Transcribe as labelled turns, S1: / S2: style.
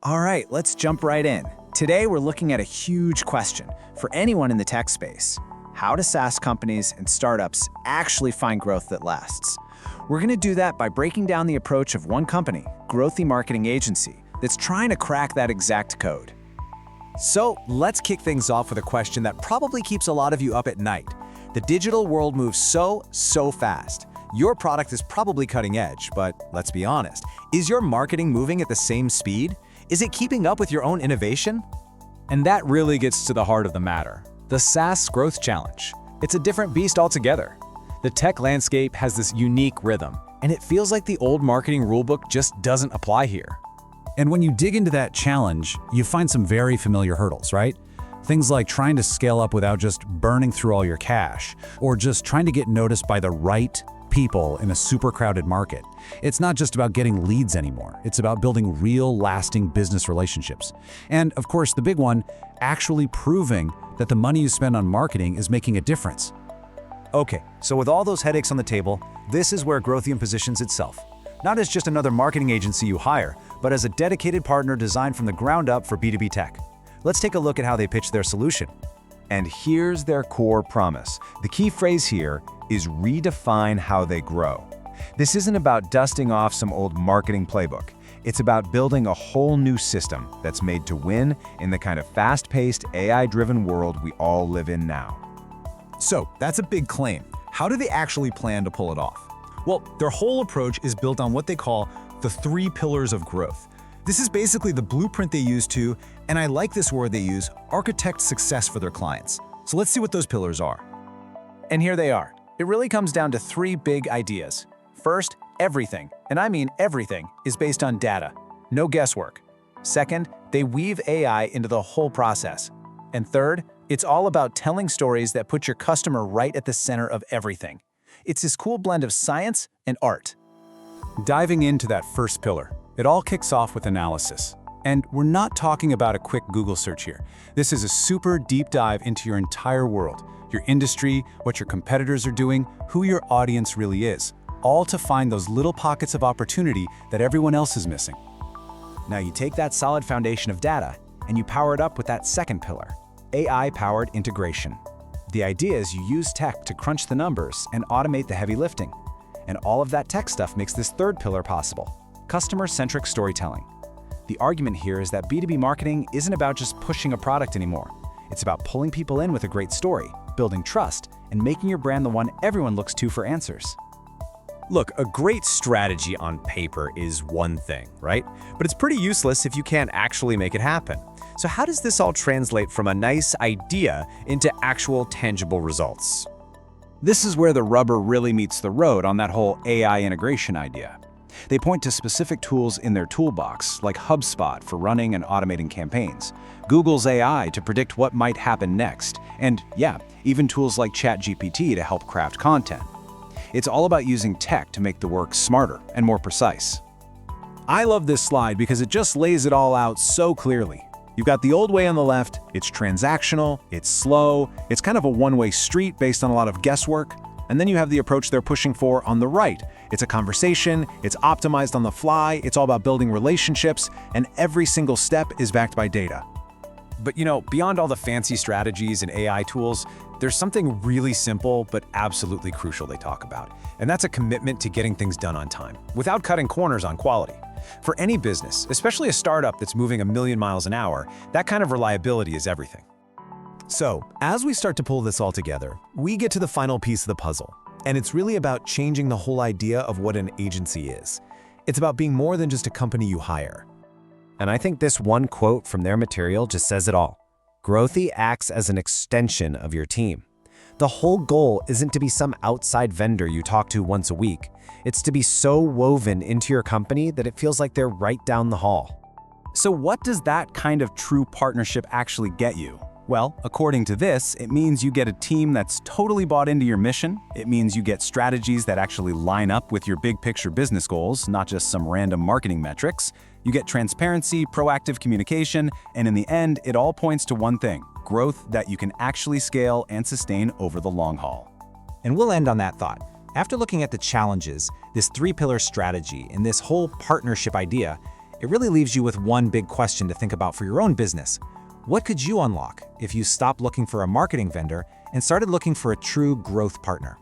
S1: All right, let's jump right in. Today, we're looking at a huge question for anyone in the tech space. How do SaaS companies and startups actually find growth that lasts? We're going to do that by breaking down the approach of one company, Growthym Marketing Agency, that's trying to crack that exact code.
S2: So let's kick things off with a question that probably keeps a lot of you up at night. The digital world moves so fast. Your product is probably cutting edge, but let's be honest, is your marketing moving at the same speed? Is it keeping up with your own innovation?
S3: And that really gets to the heart of the matter. The SaaS Growth Challenge. It's a different beast altogether. The tech landscape has this unique rhythm, and it feels like the old marketing rulebook just doesn't apply here.
S4: And when you dig into that challenge, you find some very familiar hurdles, right? Things like trying to scale up without just burning through all your cash, or just trying to get noticed by the right people in a super crowded market. It's not just about getting leads anymore. It's about building real, lasting business relationships. And of course, the big one, actually proving that the money you spend on marketing is making a difference.
S2: Okay, so with all those headaches on the table, this is where Growthym positions itself. Not as just another marketing agency you hire, but as a dedicated partner designed from the ground up for B2B tech. Let's take a look at how they pitch their solution.
S5: And here's their core promise. The key phrase here is redefine how they grow. This isn't about dusting off some old marketing playbook. It's about building a whole new system that's made to win in the kind of fast-paced, AI-driven world we all live in now.
S1: So, that's a big claim. How do they actually plan to pull it off? Well, their whole approach is built on what they call the 3 pillars of growth. This is basically the blueprint they use to, and I like this word they use, architect success for their clients. So let's see what those pillars are. And here they are. It really comes down to 3 big ideas. First, everything, and I mean everything, is based on data. No guesswork. Second, they weave AI into the whole process. And third, it's all about telling stories that put your customer right at the center of everything. It's this cool blend of science and art.
S3: Diving into that first pillar, it all kicks off with analysis. And we're not talking about a quick Google search here. This is a super deep dive into your entire world, your industry, what your competitors are doing, who your audience really is, all to find those little pockets of opportunity that everyone else is missing.
S2: Now you take that solid foundation of data and you power it up with that second pillar, AI-powered integration. The idea is you use tech to crunch the numbers and automate the heavy lifting. And all of that tech stuff makes this third pillar possible, customer-centric storytelling. The argument here is that B2B marketing isn't about just pushing a product anymore. It's about pulling people in with a great story, building trust, and making your brand the one everyone looks to for answers.
S6: Look, a great strategy on paper is one thing, right? But it's pretty useless if you can't actually make it happen. So how does this all translate from a nice idea into actual tangible results?
S1: This is where the rubber really meets the road on that whole AI integration idea. They point to specific tools in their toolbox, like HubSpot for running and automating campaigns, Google's AI to predict what might happen next, and yeah, even tools like ChatGPT to help craft content. It's all about using tech to make the work smarter and more precise. I love this slide because it just lays it all out so clearly. You've got the old way on the left, it's transactional, it's slow, it's kind of a one-way street based on a lot of guesswork. And then you have the approach they're pushing for on the right. It's a conversation, it's optimized on the fly, it's all about building relationships, and every single step is backed by data.
S3: But beyond all the fancy strategies and AI tools, there's something really simple but absolutely crucial they talk about. And that's a commitment to getting things done on time, without cutting corners on quality. For any business, especially a startup that's moving 1,000,000 miles an hour, that kind of reliability is everything.
S2: So, as we start to pull this all together, we get to the final piece of the puzzle. And it's really about changing the whole idea of what an agency is. It's about being more than just a company you hire.
S6: And I think this one quote from their material just says it all. Growthy acts as an extension of your team. The whole goal isn't to be some outside vendor you talk to once a week. It's to be so woven into your company that it feels like they're right down the hall.
S1: So what does that kind of true partnership actually get you? Well, according to this, it means you get a team that's totally bought into your mission. It means you get strategies that actually line up with your big picture business goals, not just some random marketing metrics. You get transparency, proactive communication, and in the end, it all points to one thing: growth that you can actually scale and sustain over the long haul.
S2: And we'll end on that thought. After looking at the challenges, this 3-pillar strategy, and this whole partnership idea, It really leaves you with one big question to think about for your own business. What could you unlock if you stopped looking for a marketing vendor and started looking for a true growth partner?